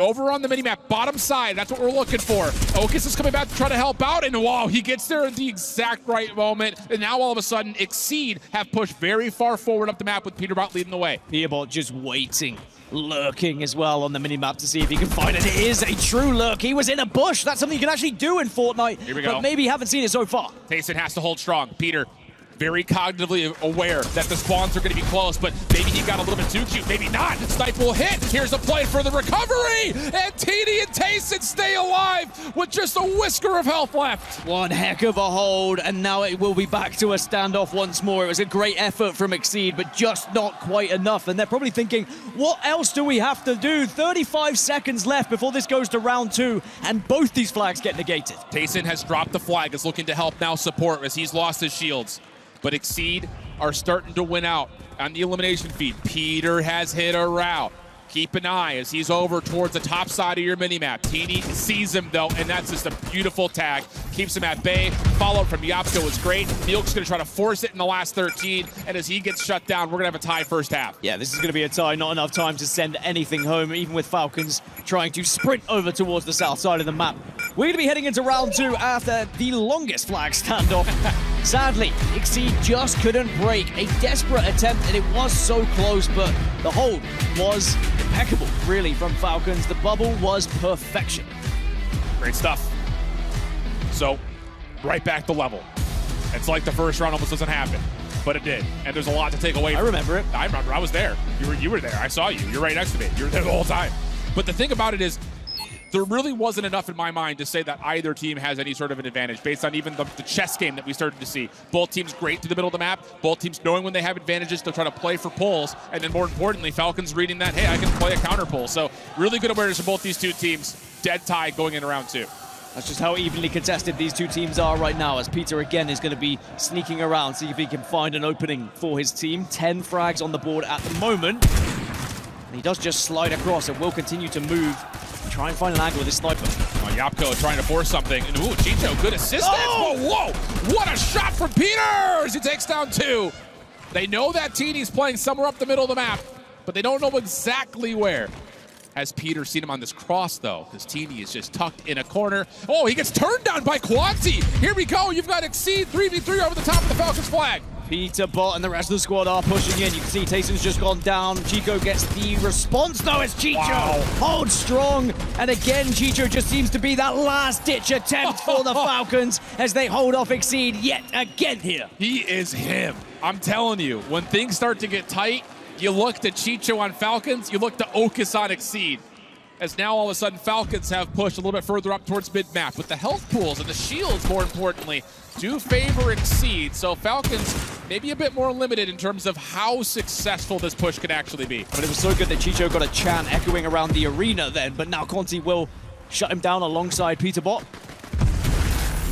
Over on the minimap, bottom side, that's what we're looking for. Okus is coming back to try to help out, and wow, he gets there at the exact right moment. And now all of a sudden, Exceed have pushed very far forward up the map with PeterBot leading the way. PeterBot just waiting, lurking as well on the minimap to see if he can find it. It is a true lurk. He was in a bush. That's something you can actually do in Fortnite, Here we go. But maybe haven't seen it so far. Tayson has to hold strong. Peter, very cognitively aware that the spawns are going to be close, but maybe he got a little bit too cute, maybe not. Snipe will hit. Here's a play for the recovery, and Teeny and Tayson stay alive with just a whisker of health left. One heck of a hold, and now it will be back to a standoff once more. It was a great effort from Exceed, but just not quite enough, and they're probably thinking, what else do we have to do? 35 seconds left before this goes to round 2, and both these flags get negated. Tayson has dropped the flag, is looking to help now support as he's lost his shields. But Exceed are starting to win out on the elimination feed. Peter has hit a route. Keep an eye as he's over towards the top side of your minimap. Teeny sees him though, and that's just a beautiful tag. Keeps him at bay. Follow-up from Yapko is great. Milk's gonna try to force it in the last 13, and as he gets shut down, we're gonna have a tie first half. Yeah, this is gonna be a tie. Not enough time to send anything home, even with Falcons trying to sprint over towards the south side of the map. We're gonna be heading into round 2 after the longest flag standoff Sadly, Exceed just couldn't break. A desperate attempt, and it was so close, but the hold was impeccable, really, from Falcons. The bubble was perfection. Great stuff. So, right back to level. It's like the first round almost doesn't happen, but it did. And there's a lot to take away from it. I remember it. I remember. I was there. You were there. I saw you. You're right next to me. You were there the whole time. But the thing about it is, there really wasn't enough in my mind to say that either team has any sort of an advantage based on even the chess game that we started to see. Both teams great through the middle of the map. Both teams knowing when they have advantages to try to play for pulls. And then more importantly, Falcons reading that, hey, I can play a counter pull. So really good awareness from both these two teams. Dead tie going into round 2. That's just how evenly contested these two teams are right now, as Peter again is going to be sneaking around, see if he can find an opening for his team. 10 frags on the board at the moment. And he does just slide across and will continue to move. Try and find an angle with his sniper. Oh, Yapko trying to force something. And ooh, Chicho, good assistance. Oh, whoa! What a shot from Peter as he takes down 2. They know that Teeny's playing somewhere up the middle of the map, but they don't know exactly where. Has Peter seen him on this cross, though? Because Teeny is just tucked in a corner. Oh, he gets turned down by Quanti. Here we go. You've got Exceed 3v3 over the top of the Falcons flag. PeterBot and the rest of the squad are pushing in. You can see Tayson's just gone down. Chico gets the response, though, as Chicho holds strong. And again, Chicho just seems to be that last-ditch attempt for the Falcons as they hold off Exceed yet again here. He is him. I'm telling you, when things start to get tight, you look to Chicho on Falcons, you look to Okus on Exceed. As now all of a sudden Falcons have pushed a little bit further up towards mid-map, with the health pools and the shields, more importantly, do favor Exceed. So Falcons maybe a bit more limited in terms of how successful this push can actually be. But it was so good that Chicho got a chant echoing around the arena then, but now Conti will shut him down alongside PeterBot.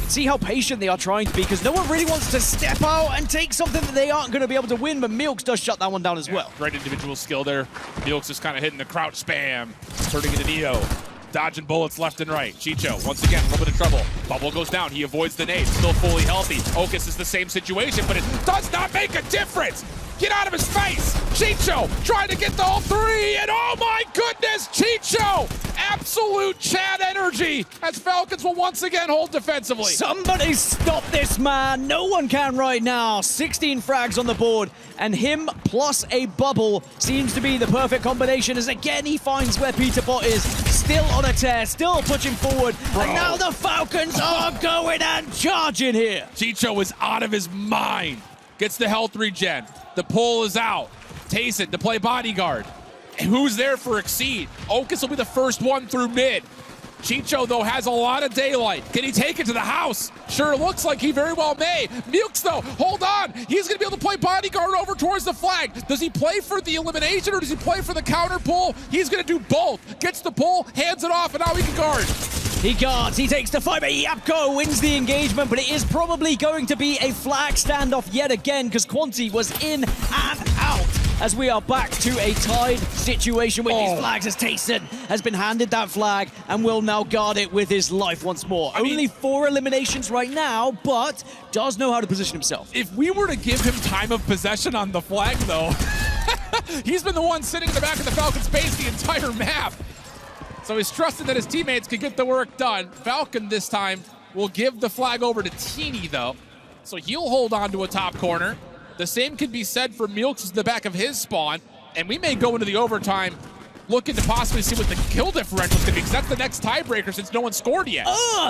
See how patient they are trying to be, because no one really wants to step out and take something that they aren't going to be able to win, but Milks does shut that one down as well. Great individual skill there. Milks is kind of hitting the crouch spam, turning into Neo, dodging bullets left and right. Chicho, once again, a little bit of trouble. Bubble goes down, he avoids the nade, still fully healthy. Okus is the same situation, but it does not make a difference. Get out of his face! Chicho trying to get the all 3, and oh my goodness, Chicho! Absolute Chad energy as Falcons will once again hold defensively. Somebody stop this man. No one can right now. 16 frags on the board, and him plus a bubble seems to be the perfect combination, as again he finds where PeterBot is. Still on a tear, still pushing forward, and now the Falcons are going and charging here. Chicho is out of his mind. Gets the health regen. The pull is out. Tayson to play bodyguard. Who's there for Exceed? Okus will be the first one through mid. Chicho, though, has a lot of daylight. Can he take it to the house? Sure looks like he very well may. Milks, though, hold on. He's going to be able to play bodyguard over towards the flag. Does he play for the elimination or does he play for the counter pull? He's going to do both. Gets the pull, hands it off, and now he can guard. He guards, he takes the fight, but Yapko wins the engagement, but it is probably going to be a flag standoff yet again, because Quanti was in and out, as we are back to a tied situation with these flags, as Tayson has been handed that flag and will now guard it with his life once more. Only 4 eliminations right now, but does know how to position himself. If we were to give him time of possession on the flag, though, he's been the one sitting in the back of the Falcons base the entire map. So he's trusted that his teammates can get the work done. Falcon this time will give the flag over to Teeny, though. So he'll hold on to a top corner. The same could be said for Milks in the back of his spawn. And we may go into the overtime looking to possibly see what the kill differential is going to be, because that's the next tiebreaker since no one scored yet.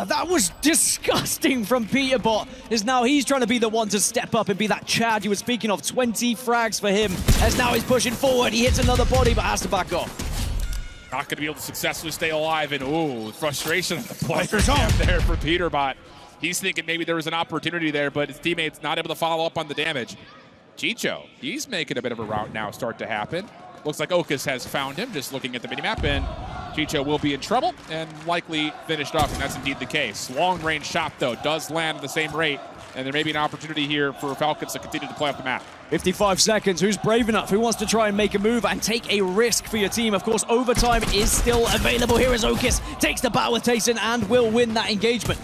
That was disgusting from PeterBot, as now he's trying to be the one to step up and be that Chad you were speaking of. 20 frags for him, as now he's pushing forward. He hits another body, but has to back off. Not going to be able to successfully stay alive, and ooh, frustration on the players there for PeterBot. He's thinking maybe there was an opportunity there, but his teammates not able to follow up on the damage. Chicho, he's making a bit of a route now start to happen. Looks like Okus has found him, just looking at the minimap, and Chicho will be in trouble and likely finished off, and that's indeed the case. Long-range shot, though, does land at the same rate, and there may be an opportunity here for Falcons to continue to play off the map. 55 seconds. Who's brave enough? Who wants to try and make a move and take a risk for your team? Of course, overtime is still available. Here is Okus, takes the battle with Tayson and will win that engagement.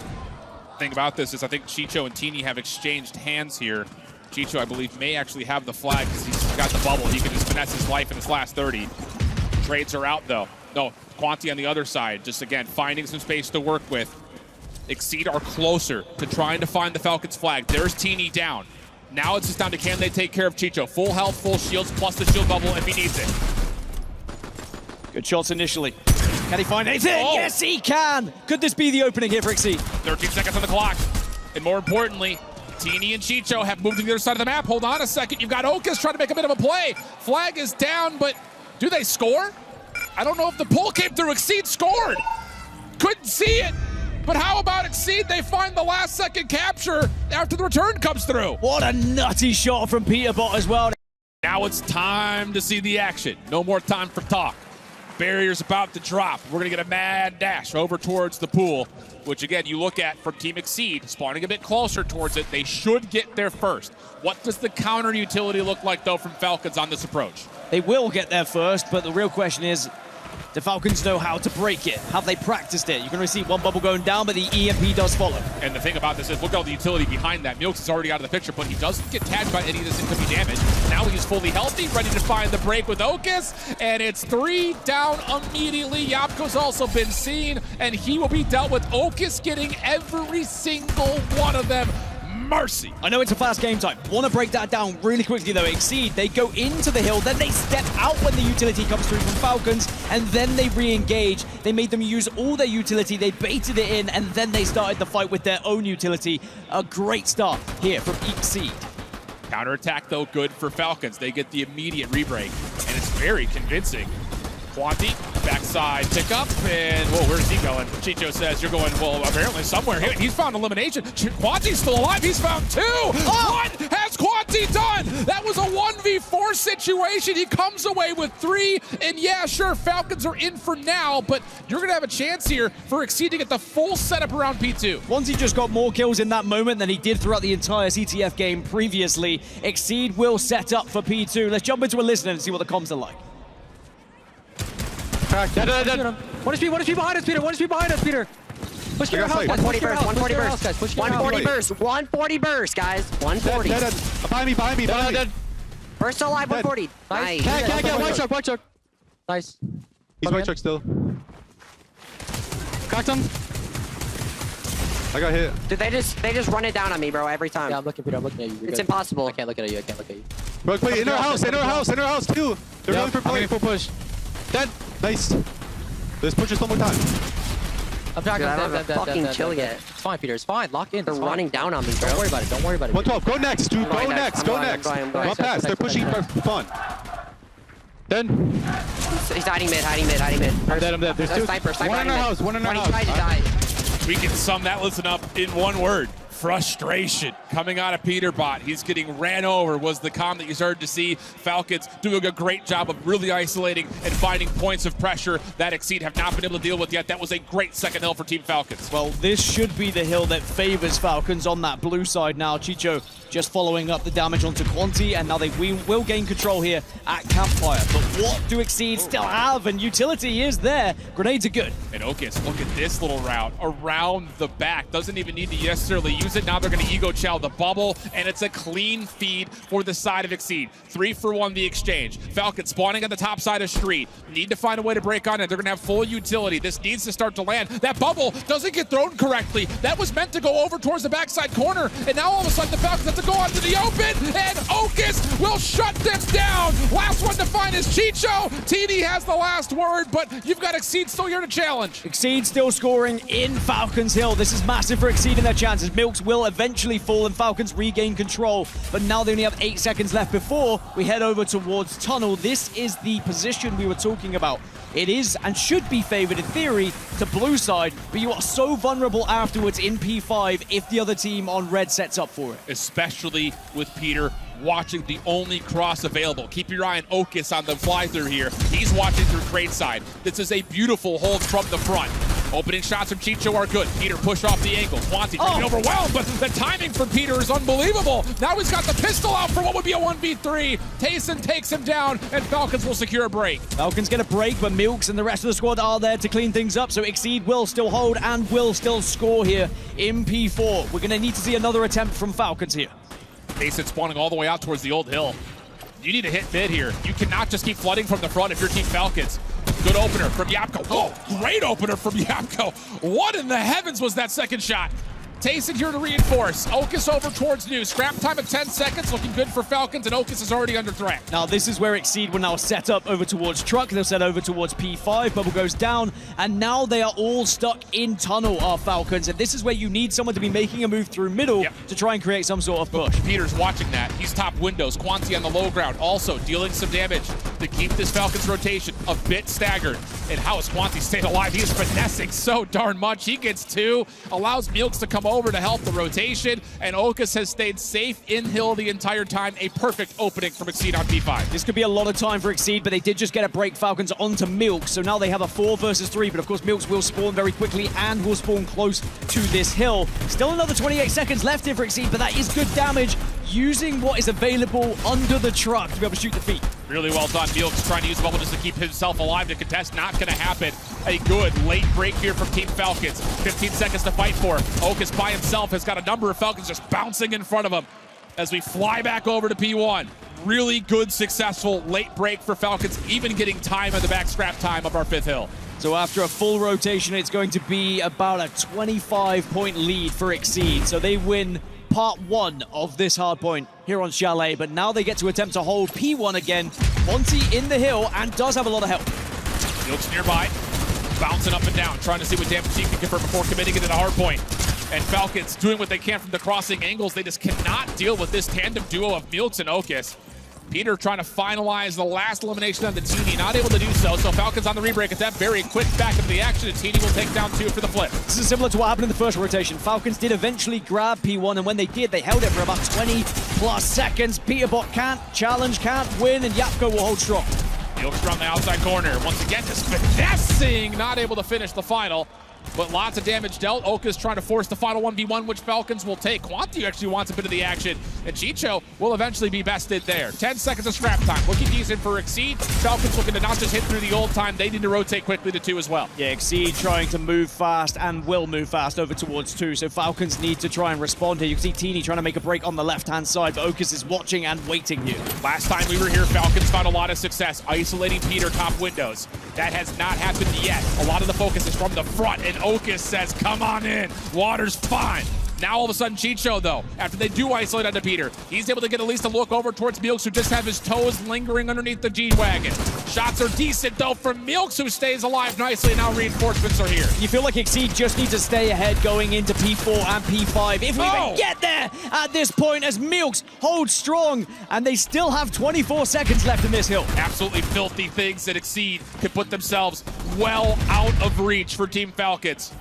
The thing about this is I think Chicho and Teeny have exchanged hands here. Chicho, I believe, may actually have the flag because he's got the bubble. He can just finesse his life in his last 30. Trades are out, though. No, Quanti on the other side, just, again, finding some space to work with. Exceed are closer to trying to find the Falcons flag. There's Teeny down. Now it's just down to can they take care of Chicho. Full health, full shields, plus the shield bubble if he needs it. Good shots initially. Can he find anything? Oh. Yes, he can! Could this be the opening here for Exceed? 13 seconds on the clock. And more importantly, Teeny and Chicho have moved to the other side of the map. Hold on a second. You've got Okus trying to make a bit of a play. Flag is down, but do they score? I don't know if the pull came through. Exceed scored. Couldn't see it. But how about Exceed? They find the last second capture after the return comes through. What a nutty shot from PeterBot as well. Now it's time to see the action. No more time for talk. Barrier's about to drop. We're gonna get a mad dash over towards the pool, which again, you look at from Team Exceed, spawning a bit closer towards it. They should get there first. What does the counter utility look like though from Falcons on this approach? They will get there first, but the real question is, the Falcons know how to break it. Have they practiced it? You're going to see one bubble going down, but the EMP does follow. And the thing about this is, look at all the utility behind that. Milks is already out of the picture, but he doesn't get tagged by any of this incoming damage. Now he's fully healthy, ready to find the break with Okus, and it's 3 down immediately. Yapko's also been seen, and he will be dealt with. Okus getting every single one of them. Mercy. I know it's a fast game time. Want to break that down really quickly though. Exceed, they go into the hill, then they step out when the utility comes through from Falcons, and then they re-engage. They made them use all their utility, they baited it in, and then they started the fight with their own utility. A great start here from Exceed. Counterattack though, good for Falcons. They get the immediate re-break, and it's very convincing. Quanti, backside pickup, and whoa, where's he going? Chicho says, you're going, well, apparently somewhere here. He's found elimination. Quanti's still alive, he's found 2! Oh. What has Quanti done? That was a 1v4 situation. He comes away with 3, and yeah, sure, Falcons are in for now, but you're gonna have a chance here for Exceed to get the full setup around P2. Quanti just got more kills in that moment than he did throughout the entire CTF game previously. Exceed will set up for P2. Let's jump into a listen and see what the comms are like. Dead. One is behind us, Peter. One is behind us, Peter. Push your house. 140 burst. 140 burst. 140 burst, guys. 140. Dead. Behind me. Dead. Burst alive. 140. Nice. Can't. White truck. Nice. He's white truck still. Cracked him. I got hit. Dude, they just run it down on me, bro, every time. Yeah, I'm looking, Peter. I'm looking at you. It's impossible. I can't look at you. Bro, wait, in our house too. They're running for play. Full push. Dead. Nice. Let's push this one more time. I'm tracking. Dude, I don't have a fucking chill yet. It's fine, Peter. It's fine. Lock in. They're running down on me, bro. Don't worry about it. 112. Go next, dude. Go next. I'm going. Run past. They're pushing for fun. Dead. He's hiding mid. I'm dead. There's 2. Sniper. One in our house. He tried to die. We can sum that listen up in one word. Frustration coming out of PeterBot. He's getting ran over was the comm that you started to see. Falcons doing a great job of really isolating and finding points of pressure that Exceed have not been able to deal with yet. That was a great second hill for Team Falcons. Well, this should be the hill that favors Falcons on that blue side now. Chicho just following up the damage onto Quanti, and now they will gain control here at Campfire. But what do Exceed still have? And utility is there. Grenades are good. And Okus, look at this little route around the back. Doesn't even need to necessarily use it. Now they're going to ego chow the bubble, and it's a clean feed for the side of Exceed. 3 for 1 the exchange. Falcons spawning on the top side of street. Need to find a way to break on it. They're going to have full utility. This needs to start to land. That bubble doesn't get thrown correctly. That was meant to go over towards the backside corner, and now all of a sudden the Falcons have to go onto the open, and Okus will shut this down. Last one to find is Chicho. TD has the last word, but you've got Exceed still here to challenge. Exceed still scoring in Falcons Hill. This is massive for Exceed in their chances. Milks will eventually fall and Falcons regain control, but now they only have 8 seconds left before we head over towards Tunnel. This is the position we were talking about. It is and should be favored in theory to blue side, but you are so vulnerable afterwards in P5 if the other team on red sets up for it. Especially with Peter watching the only cross available. Keep your eye on Okus on the fly through here. He's watching through crate side. This is a beautiful hold from the front. Opening shots from Chicho are good. Peter push off the ankle. Quanti getting overwhelmed, but the timing from Peter is unbelievable. Now he's got the pistol out for what would be a 1v3. Tayson takes him down, and Falcons will secure a break. Falcons get a break, but Milks and the rest of the squad are there to clean things up, so Exceed will still hold and will still score here in P4. We're going to need to see another attempt from Falcons here. Tayson spawning all the way out towards the old hill. You need to hit mid here. You cannot just keep flooding from the front if you're Team Falcons. Good opener from Yapko. Oh, great opener from Yapko. What in the heavens was that second shot? Tayson here to reinforce. Okus over towards New. Scrap time at 10 seconds. Looking good for Falcons, and Okus is already under threat. Now, this is where Exceed will now set up over towards Truck. They'll set over towards P5. Bubble goes down, and now they are all stuck in tunnel, our Falcons. And this is where you need someone to be making a move through middle to try and create some sort of push. Peter's watching that. He's top windows. Quanti on the low ground, also dealing some damage to keep this Falcons rotation a bit staggered. And how is Quanti staying alive? He is finessing so darn much. He gets 2, allows Milks to come over to help the rotation, and Okus has stayed safe in hill the entire time. A perfect opening from Exceed on P5. This could be a lot of time for Exceed, but they did just get a break Falcons onto Milks, so now they have a 4 versus 3, but of course Milks will spawn very quickly and will spawn close to this hill. Still another 28 seconds left here for Exceed, but that is good damage, using what is available under the truck to be able to shoot the feet. Really well done. Milks trying to use bubble just to keep himself alive to contest. Not going to happen. A good late break here from Team Falcons. 15 seconds to fight for. Okus by himself has got a number of Falcons just bouncing in front of him as we fly back over to P1. Really good, successful late break for Falcons, even getting time at the back scrap time of our 5th hill. So after a full rotation, it's going to be about a 25-point lead for Exceed. So they win part 1 of this hard point here on Chalet, but now they get to attempt to hold P1 again. Monty in the hill and does have a lot of help. Milks nearby, bouncing up and down, trying to see what damage he can convert before committing it at a hard point. And Falcons doing what they can from the crossing angles. They just cannot deal with this tandem duo of Milks and Okus. Peter trying to finalize the last elimination on the Teeny, not able to do so. So Falcons on the rebreak at that very quick back into the action, and Teeny will take down 2 for the flip. This is similar to what happened in the first rotation. Falcons did eventually grab P1, and when they did, they held it for about 20+ seconds. PeterBot can't challenge, can't win, and Yapko will hold strong. Milks from the outside corner. Once again, just finessing, not able to finish the final. But lots of damage dealt. Okus trying to force the final 1v1, which Falcons will take. Quanti actually wants a bit of the action, and Chicho will eventually be bested there. 10 seconds of scrap time. Looking decent for Exceed. Falcons looking to not just hit through the old time, they need to rotate quickly to 2 as well. Yeah, Exceed trying to move fast and will move fast over towards 2, so Falcons need to try and respond here. You can see Teeny trying to make a break on the left-hand side, but Okus is watching and waiting here. Last time we were here, Falcons found a lot of success isolating Peter top windows. That has not happened yet. A lot of the focus is from the front, and Okus says, come on in, water's fine. Now all of a sudden Chicho, though, after they do isolate onto Peter, he's able to get at least a look over towards Milks, who just have his toes lingering underneath the G-Wagon. Shots are decent, though, from Milks, who stays alive nicely, and now reinforcements are here. You feel like Exceed just need to stay ahead going into P4 and P5, if we even get there at this point, as Milks holds strong, and they still have 24 seconds left in this hill. Absolutely filthy things that Exceed can put themselves well out of reach for Team Falcons.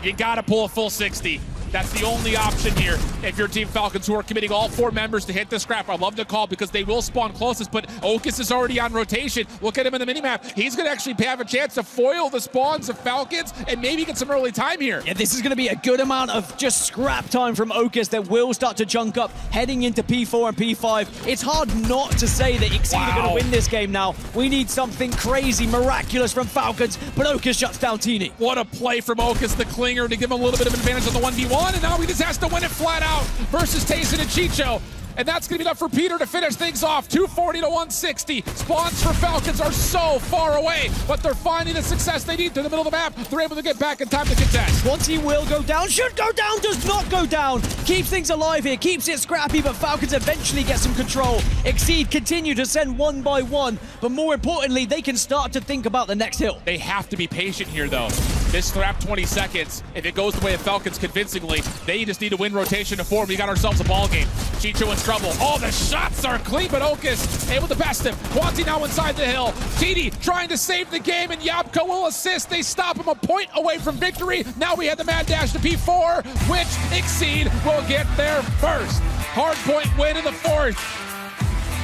You gotta pull a full 60. That's the only option here if you're Team Falcons, who are committing all 4 members to hit the scrap. I love to call because they will spawn closest, but Okus is already on rotation. Look at him in the minimap. He's going to actually have a chance to foil the spawns of Falcons and maybe get some early time here. Yeah, this is going to be a good amount of just scrap time from Okus that will start to chunk up heading into P4 and P5. It's hard not to say that Exceed are going to win this game now. We need something crazy, miraculous from Falcons, but Okus shuts down Teeny. What a play from Okus, the clinger, to give him a little bit of advantage on the 1v1. And now he just has to win it flat out versus Tayson and Chicho. And that's going to be enough for Peter to finish things off. 240 to 160. Spawns for Falcons are so far away, but they're finding the success they need through the middle of the map. They're able to get back in time to contest. Quanti will go down, should go down, does not go down. Keeps things alive here, keeps it scrappy, but Falcons eventually get some control. Exceed continue to send 1 by 1, but more importantly, they can start to think about the next hill. They have to be patient here, though. This scrap 20 seconds. If it goes the way of Falcons convincingly, they just need to win rotation to 4. We got ourselves a ball game. Chicho in trouble. Oh, the shots are clean, but Okus able to best him. Quanti now inside the hill. Teeny trying to save the game, and Yapko will assist. They stop him a point away from victory. Now we have the mad dash to P4, which Exceed will get there first. Hard point win in the 4th.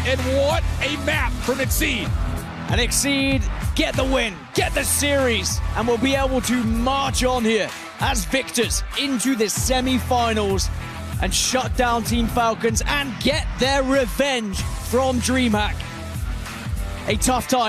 And what a map from Exceed. And Exceed get the win, get the series, and we'll be able to march on here as victors into the semi-finals and shut down Team Falcons and get their revenge from DreamHack. A tough time.